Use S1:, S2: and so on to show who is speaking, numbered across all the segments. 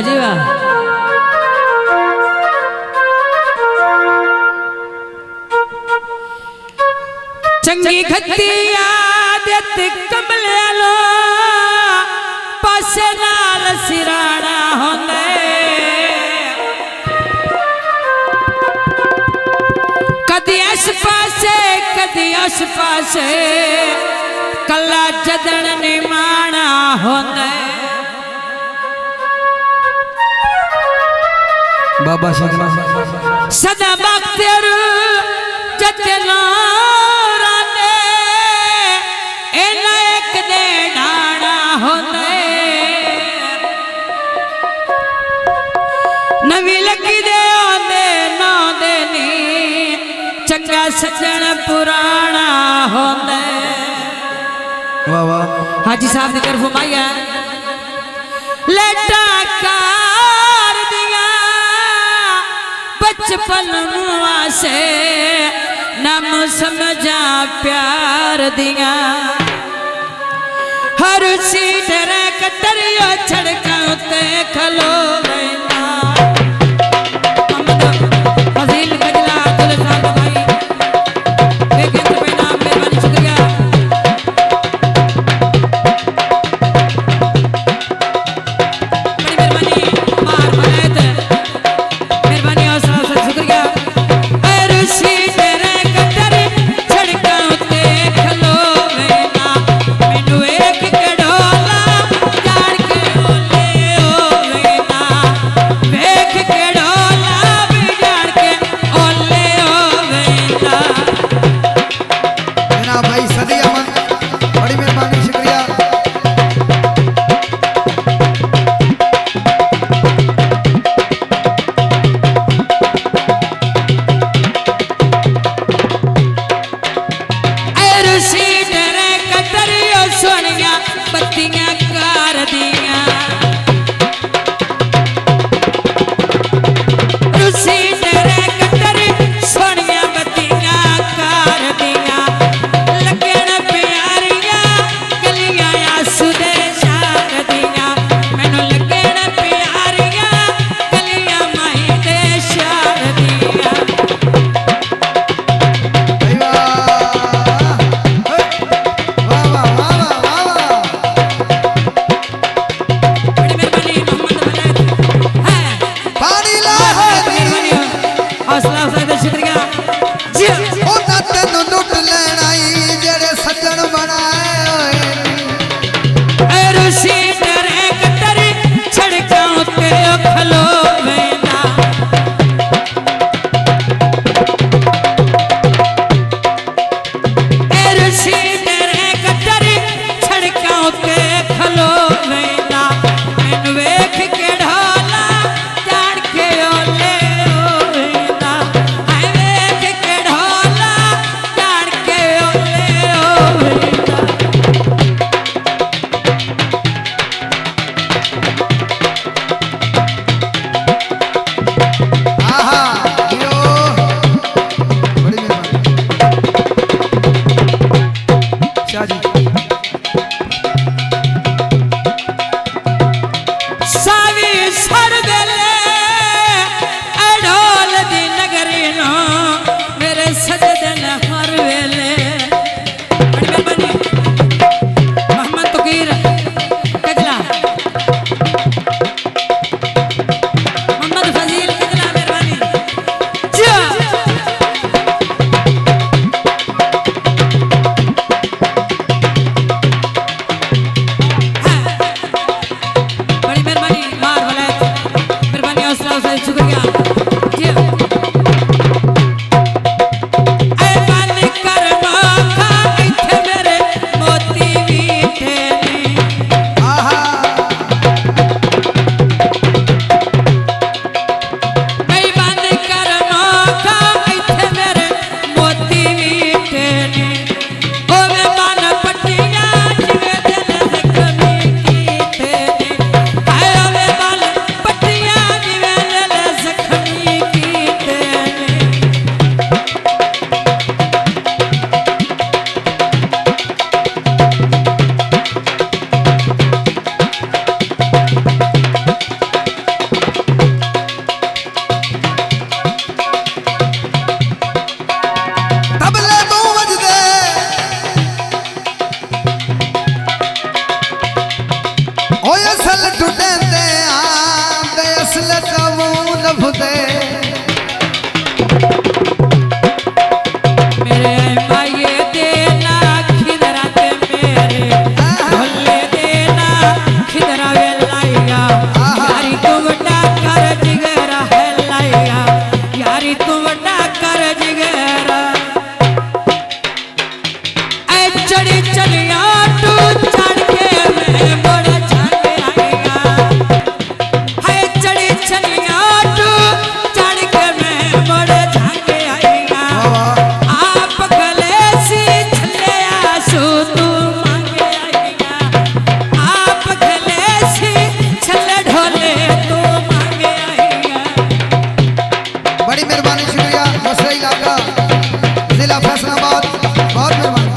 S1: जी वाह। चंगी खती आदत कमले लो पासे नाल सिराड़ा होंदे कदी इस पासे कदी उस पासे कला जदन निमाना होंदे
S2: बाबा शेखना
S1: सदा बख्तर जतना राने एना एक दे डाना होंदे नवी लगी दे आंदे ना देनी चंगा सजन पुराना होंदे।
S2: वाह वाह
S1: हाजी साहब की तरफ माया लेटा कार दिया बचपन से नम समझा प्यार दिया हर सीट रे कटरियो छड़का उते खलो
S2: फुते
S1: मेरे माये देना खिदरा ते मेरे ढोले देना खिदरा वे लाया यारी तू वड्डा कर जिगरा है लाया यारी तू वड्डा कर जिगरा ऐ चढ़ी चलिया तू चढ़ के मैं बड़ा झांके आएगा है चढ़ी चलिया तू चढ़ के मैं बड़ा झांके आएगा आप गले सी छले आंसू तू मांगे आएगा आप गले सी छले ढोले तू मांगे आएगा।
S2: बड़ी मेहरबानी शुक्रिया मसरा इलाका जिला फैसलाबाद बहुत मेहरबानी।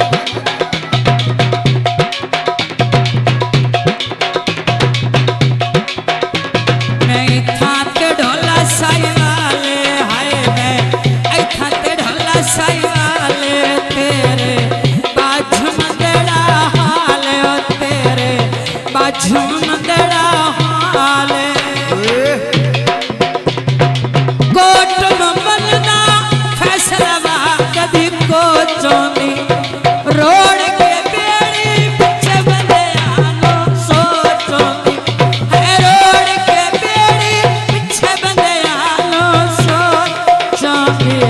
S1: मैं इत्थां ते ढोला साई वाले हाय मैं इत्थां ते ढोला साई वाले तेरे बाजू मंदड़ा हाल ओ तेरे बाजू मंदड़ा हाल कोट ममलना फैसला कदी को चोंदी रोड के बेड़ी पीछे बंदे आलो सोचोंदी है रोड के बेड़ी पीछे बंदे आलो सोचोंदी।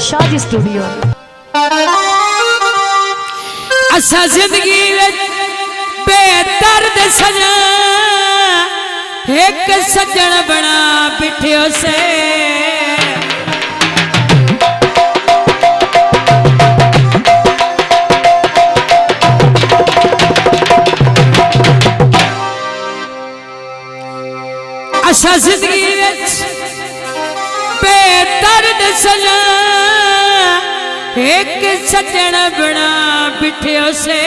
S3: शादी स्टूडियो
S1: असा जिंदगी विच बेदर्द सजा एक सजन बना बिठियो से असा जिंदगी विच बेदर्द सजा एक सजन बना बिठियो से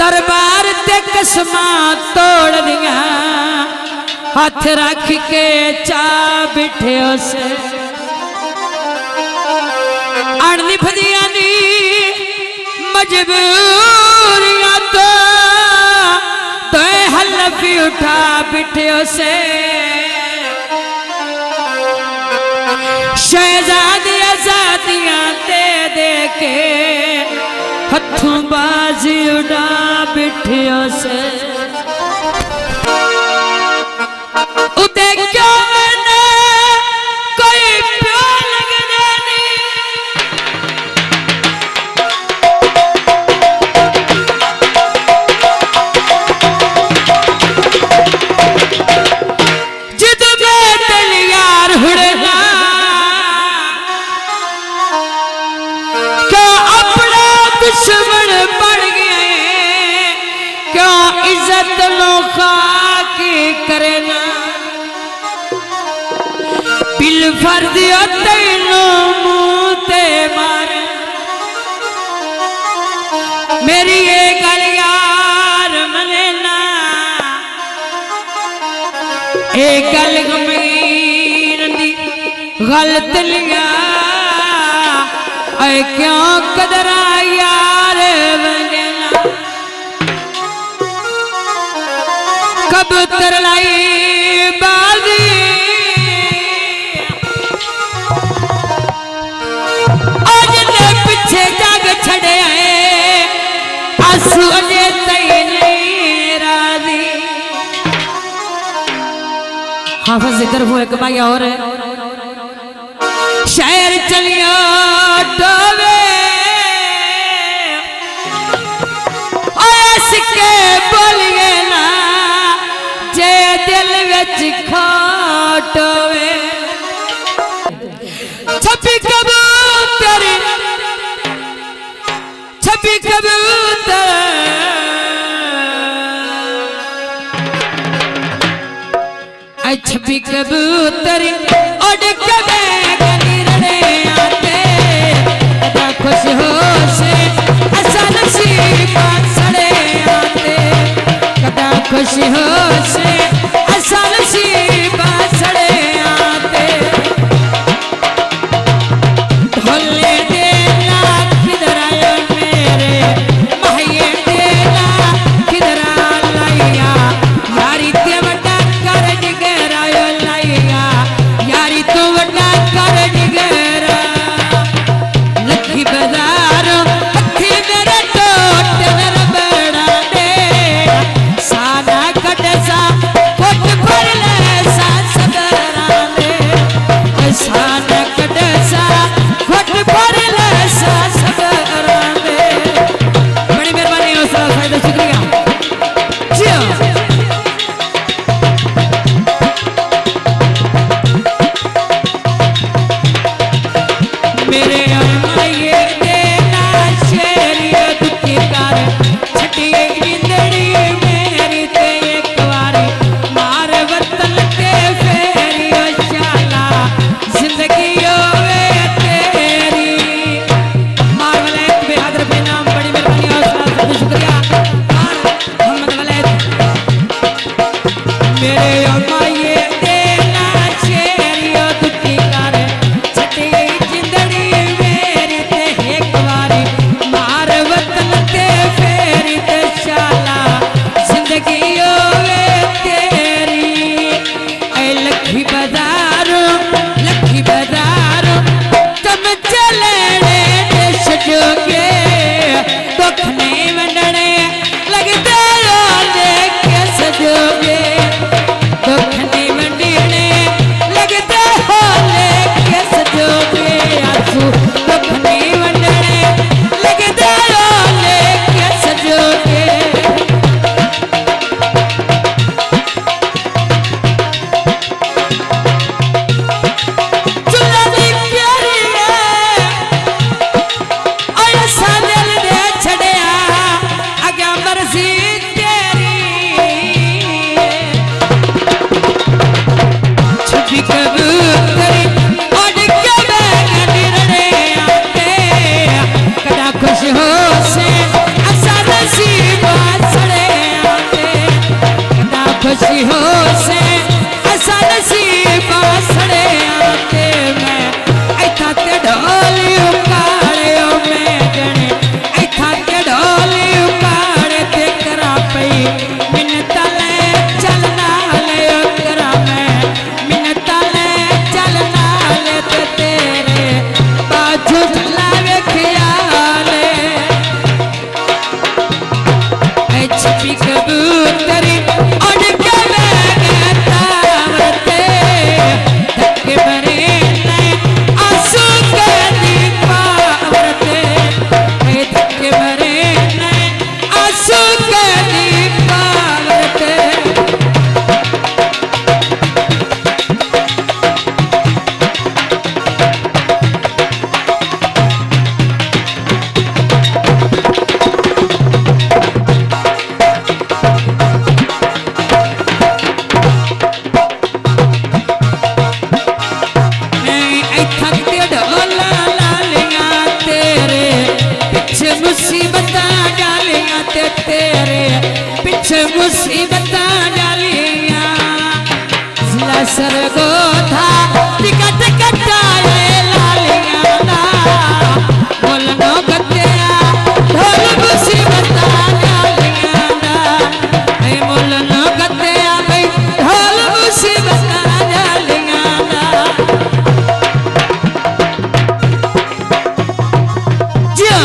S1: दरबार ते कसमा तोड़ दिया हाथ रख के चा बिठियो से अणनिभ दिया नी मजबूरियां तो हलफी उठा बिठियो से शहजादी आजादियां दे दे के हथों बाजी उड़ा बिठियो से उदे क्यों मैंने कोई प्यार लगना नहीं जिद में दिल यार हुड़ना क्या अपना दुश्मन पड़ गए क्यों इज्जत लोखा की करना बिल फर्दियो तेनो मुंह ते मारे मेरी ये गल यार मनेना ये गल गमीर दी गलत लिया ऐ क्यों कदरा यार बनेना कबूतर लाई बाजी आज ने पीछे जाग छड़े आंसू अजे तई नहीं राजी। हाफिज इधर वो एक भाई और है शहर चलियो डोवे सिक्के बोलिए ना जे दिल विच खोटवे छपी कबूतर छपी कबूतर उड़ के गली रड़े आते कदा खुश हो से ऐसा नसीब सड़े आते कदा खुश हो से ऐसा नसीब सड़े आते ढोले देना किधर आया मेरे माहिए देना किधर लाया खुशी हो से ऐसा नसीब सड़े आते मैं ऐथा ते ढोली उकाड़े ओ मैं जने ऐथा ते ढोली उकाड़े ते करा पई मिन्नत ले चलना ले करा मैं मिन्नत ले चलना ले ते तेरे बाजू लावे ख्याले छिपी कबूतरी उड़ के मैं तावते धक्के भरे नए आंसू के दीपावते धक्के भरे नए आंसू के दीपावते मुसीबत डालियां ते तेरे पीछे मुसीबत डालियां जिला सरगो था टिकट कटाए लालियां ना बोलनो कत्या ढोल मुसीबत डालियां ना ऐ बोलनो कत्या भाई ढोल मुसीबत डालियां ना जिया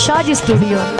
S3: शाज स्टूडियो।